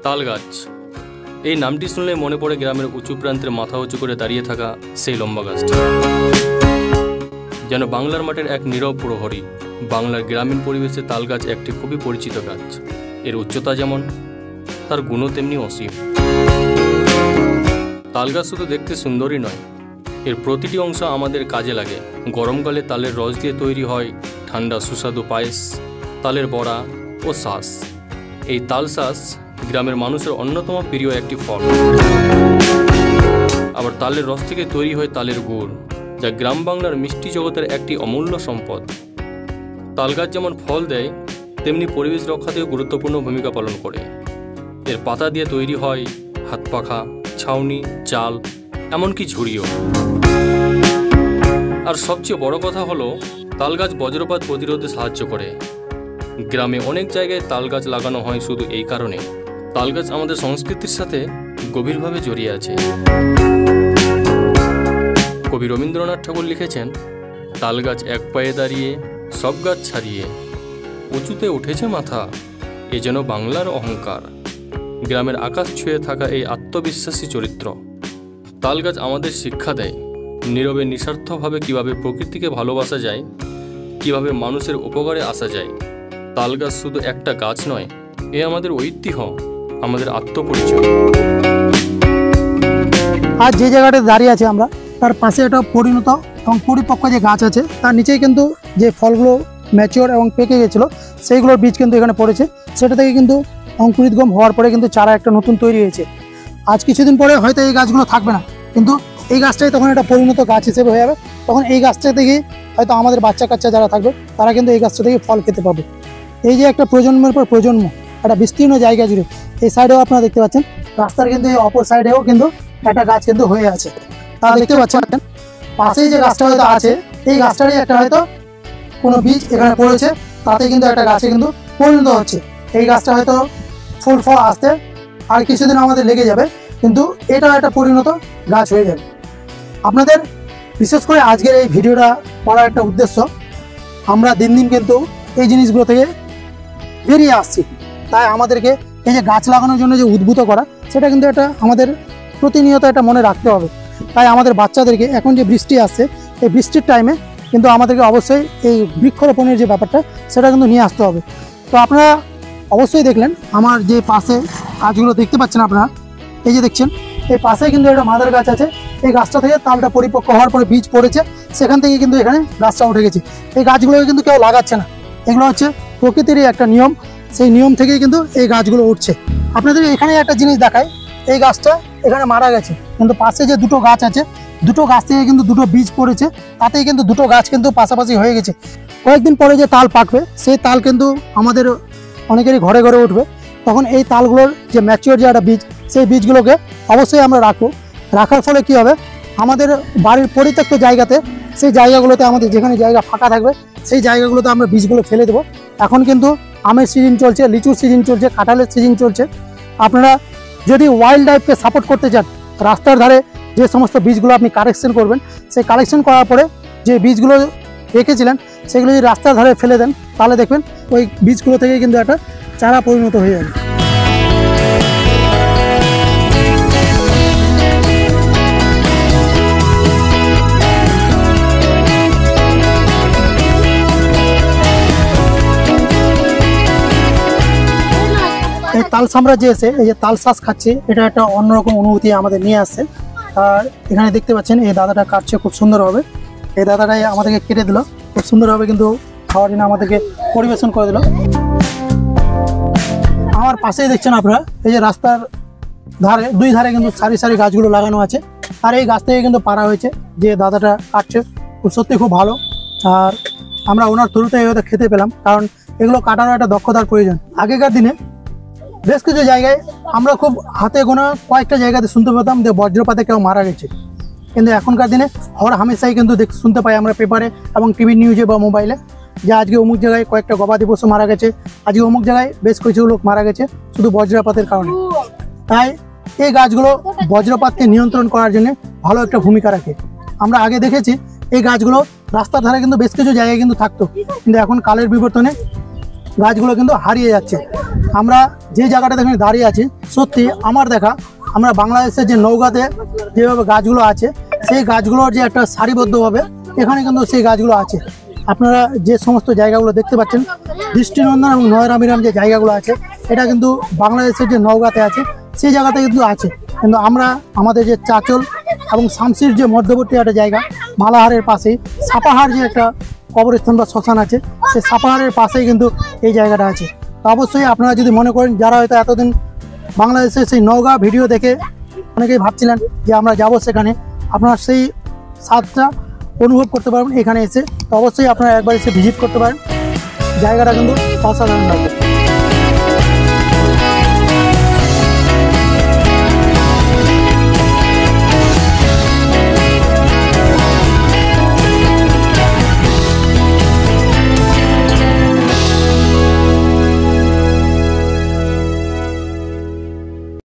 তাল গাছ, এই নামটি শুনলে মনে পড়ে গ্রামের উঁচু প্রান্তের মাথা উঁচু করে দাঁড়িয়ে থাকা সেই লম্বা গাছটি, যেন বাংলার মাটির এক নীরব প্রহরী। বাংলার গ্রামীণ পরিবেশে তাল গাছ একটি খুবই পরিচিত গাছ। এর উচ্চতা যেমন, তার গুণও তেমনি অসীম। তাল গাছ শুধু দেখতে সুন্দরই নয়, এর প্রতিটি অংশ আমাদের কাজে লাগে। গরমকালে তালের রস দিয়ে তৈরি হয় ঠান্ডা সুস্বাদু পায়েস, তালের বড়া ও শাঁস। এই তাল শাঁস গ্রামের মানুষের অন্যতম প্রিয় একটি ফল। আবার তালের রস থেকে তৈরি হয় তালের গুড়, যা গ্রাম বাংলার মিষ্টি জগতের একটি অমূল্য সম্পদ। তাল গাছ যেমন ফল দেয়, তেমনি পরিবেশ রক্ষাতেও গুরুত্বপূর্ণ ভূমিকা পালন করে। এর পাতা দিয়ে তৈরি হয় হাত পাখা, ছাউনি, চাল, এমনকি ঝুড়িও। আর সবচেয়ে বড় কথা হলো, তাল গাছ বজ্রপাত প্রতিরোধে সাহায্য করে। গ্রামে অনেক জায়গায় তাল গাছ লাগানো হয় শুধু এই কারণে। তাল গাছ আমাদের সংস্কৃতির সাথে গভীরভাবে জড়িয়ে আছে। কবি রবীন্দ্রনাথ ঠাকুর লিখেছেন, তাল গাছ এক পায়ে দাঁড়িয়ে, সব গাছ ছাড়িয়ে, উঁচুতে উঠেছে মাথা, এ যেন বাংলার অহংকার। গ্রামের আকাশ ছুঁয়ে থাকা এই আত্মবিশ্বাসী চরিত্র। তাল গাছ আমাদের শিক্ষা দেয় নীরবে নিঃস্বার্থভাবে কিভাবে প্রকৃতিকে ভালোবাসা যায়, কিভাবে মানুষের উপকারে আসা যায়। তাল গাছ শুধু একটা গাছ নয়, এ আমাদের ঐতিহ্য, আমাদের আত্মপরিচয়। আর যে জায়গাটা দাঁড়িয়ে আছে আমরা, তার পাশে একটা পরিণত এবং পরিপক্ক যে গাছ আছে, তার নিচেই কিন্তু যে ফলগুলো ম্যাচিওর এবং পেকে গেছিলো, সেইগুলোর বীজ কিন্তু এখানে পড়েছে। সেটা থেকে কিন্তু অঙ্কুরিতগম হওয়ার পরে কিন্তু চারা একটা নতুন তৈরি হয়েছে। আজ কিছুদিন পরে হয়তো এই গাছগুলো থাকবে না, কিন্তু এই গাছটাই তখন একটা পরিণত গাছ হিসেবে হয়ে যাবে। তখন এই গাছটা থেকে হয়তো আমাদের বাচ্চা কাচ্চা যারা থাকবে, তারা কিন্তু এই গাছটা থেকে ফল খেতে পাবে। এই যে একটা প্রজন্মের পর প্রজন্ম, একটা বিস্তীর্ণ জায়গা জুড়ে, এই সাইডেও আপনারা দেখতে পাচ্ছেন, রাস্তার কিন্তু এই অপর সাইডেও কিন্তু একটা গাছ কিন্তু হয়ে আছে। তারা দেখতে পাচ্ছেন পাশেই যে গাছটা হয়তো আছে, এই গাছটারই একটা হয়তো কোনো বীজ এখানে পড়েছে, তাতে কিন্তু একটা গাছে কিন্তু পরিণত হচ্ছে। এই গাছটা হয়তো ফুল ফল আসতে আর কিছুদিন আমাদের লেগে যাবে, কিন্তু এটা একটা পরিণত গাছ হয়ে যাবে। আপনাদের বিশেষ করে আজকের এই ভিডিওটা করার একটা উদ্দেশ্য, আমরা দিন দিন কিন্তু এই জিনিসগুলো থেকে বেরিয়ে আসছি। তাই আমাদেরকে এই যে গাছ লাগানোর জন্য যে উদ্বুদ্ধ করা, সেটা কিন্তু একটা আমাদের প্রতিনিয়ত এটা মনে রাখতে হবে। তাই আমাদের বাচ্চাদেরকে এখন যে বৃষ্টি আসছে, এই বৃষ্টির টাইমে কিন্তু আমাদেরকে অবশ্যই এই বৃক্ষরোপণের যে ব্যাপারটা, সেটা কিন্তু নিয়ে আসতে হবে। তো আপনারা অবশ্যই দেখলেন আমার যে পাশে গাছগুলো দেখতে পাচ্ছেন, আপনারা এই যে দেখছেন, এই পাশে কিন্তু একটা মাদার গাছ আছে। এই গাছটা থেকে তালটা পরিপক্ক হওয়ার পরে বীজ পড়েছে, সেখান থেকে কিন্তু এখানে গাছটা উঠে গেছে। এই গাছগুলোকে কিন্তু কেউ লাগাচ্ছে না, এগুলো হচ্ছে প্রকৃতিরই একটা নিয়ম। সেই নিয়ম থেকেই কিন্তু এই গাছগুলো উঠছে। আপনাদের এখানে একটা জিনিস দেখায়, এই গাছটা এখানে মারা গেছে, কিন্তু পাশে যে দুটো গাছ আছে, দুটো গাছ থেকে কিন্তু দুটো বীজ পড়েছে, তাতেই কিন্তু দুটো গাছ কিন্তু পাশাপাশি হয়ে গেছে। কয়েকদিন পরে যে তাল পাকবে, সেই তাল কিন্তু আমাদের অনেকেরই ঘরে ঘরে উঠবে। তখন এই তালগুলোর যে ম্যাচিওর যে একটা বীজ, সেই বীজগুলোকে অবশ্যই আমরা রাখবো। রাখার ফলে কি হবে, আমাদের বাড়ির পরিত্যক্ত জায়গাতে, সেই জায়গাগুলোতে আমাদের যেখানে জায়গা ফাঁকা থাকবে, সেই জায়গাগুলোতে আমরা বীজগুলো ফেলে দেবো। এখন কিন্তু আমের সিজন চলছে, লিচুর সিজন চলছে, কাঁঠালের সিজন চলছে। আপনারা যদি ওয়াইল্ড লাইফকে সাপোর্ট করতে চান, রাস্তার ধারে যে সমস্ত বীজগুলো আপনি কালেকশন করবেন, সেই কালেকশন করার পরে যে বীজগুলো রেখেছিলেন, সেগুলো যদি রাস্তার ধারে ফেলে দেন, তাহলে দেখবেন ওই বীজগুলো থেকে কিন্তু একটা চারা পরিণত হয়ে যাবে। এই তাল সাম্রাজ্যে এসে এই যে তাল শাঁস খাচ্ছে, এটা একটা অন্যরকম অনুভূতি আমাদের নিয়ে আসছে। আর এখানে দেখতে পাচ্ছেন এই দাদাটা কাটছে খুব সুন্দরভাবে। এই দাদাটাই আমাদেরকে কেটে দিল খুব সুন্দরভাবে, কিন্তু খাওয়ার জন্য আমাদেরকে পরিবেশন করে দিল। আমার পাশেই দেখছেন আপনারা, এই যে রাস্তার ধারে দুই ধারে কিন্তু সারি সারি গাছগুলো লাগানো আছে। আর এই গাছ থেকে কিন্তু পাড়া হয়েছে, যে দাদাটা কাটছে খুব সত্যি খুব ভালো। আর আমরা ওনার থ্রুতে হয়তো খেতে পেলাম, কারণ এগুলো কাটারও একটা দক্ষতার প্রয়োজন। আগেকার দিনে বেশ কিছু জায়গায় আমরা খুব হাতে গোনা কয়েকটা জায়গাতে শুনতে পেতাম যে বজ্রপাতে কেউ মারা গেছে, কিন্তু এখনকার দিনে হর হামেশাই কিন্তু শুনতে পাই আমরা পেপারে এবং টিভি নিউজে বা মোবাইলে, যে আজকে অমুক জায়গায় কয়েকটা গবাদি পশু মারা গেছে, আজকে অমুক জায়গায় বেশ কিছু লোক মারা গেছে শুধু বজ্রপাতের কারণে। তাই এই গাছগুলো বজ্রপাতকে নিয়ন্ত্রণ করার জন্য ভালো একটা ভূমিকা রাখে। আমরা আগে দেখেছি এই গাছগুলো রাস্তার ধারে কিন্তু বেশ কিছু জায়গায় কিন্তু থাকতো, কিন্তু এখন কালের বিবর্তনে গাছগুলো কিন্তু হারিয়ে যাচ্ছে। আমরা যে জায়গাটাতে এখানে দাঁড়িয়ে আছি, সত্যি আমার দেখা আমরা বাংলাদেশের যে নৌকাতে যেভাবে গাছগুলো আছে সেই গাছগুলোর যে একটা সারিবদ্ধভাবে এখানে কিন্তু সেই গাছগুলো আছে। আপনারা যে সমস্ত জায়গাগুলো দেখতে পাচ্ছেন দৃষ্টিনন্দন এবং নয়নাভিরাম যে জায়গাগুলো আছে, এটা কিন্তু বাংলাদেশের যে নৌকাতে আছে সেই জায়গাতে কিন্তু আছে। কিন্তু আমরা আমাদের যে চাচল এবং শামসির যে মধ্যবর্তী একটা জায়গা মালাহারের পাশেই সাপাহার যে একটা কবরস্থান বা শ্মশান আছে, সেই সাপাহারের পাশেই কিন্তু এই জায়গাটা আছে। তো অবশ্যই আপনারা যদি মনে করেন, যারা হয়তো এতদিন বাংলাদেশের সেই নওগাঁ ভিডিও দেখে অনেকেই ভাবছিলেন যে আমরা যাব সেখানে, আপনারা সেই স্বাদটা অনুভব করতে পারবেন এখানে এসে। তো অবশ্যই আপনারা একবার এসে ভিজিট করতে পারেন, জায়গাটা কিন্তু অসাধারণ লাগবে।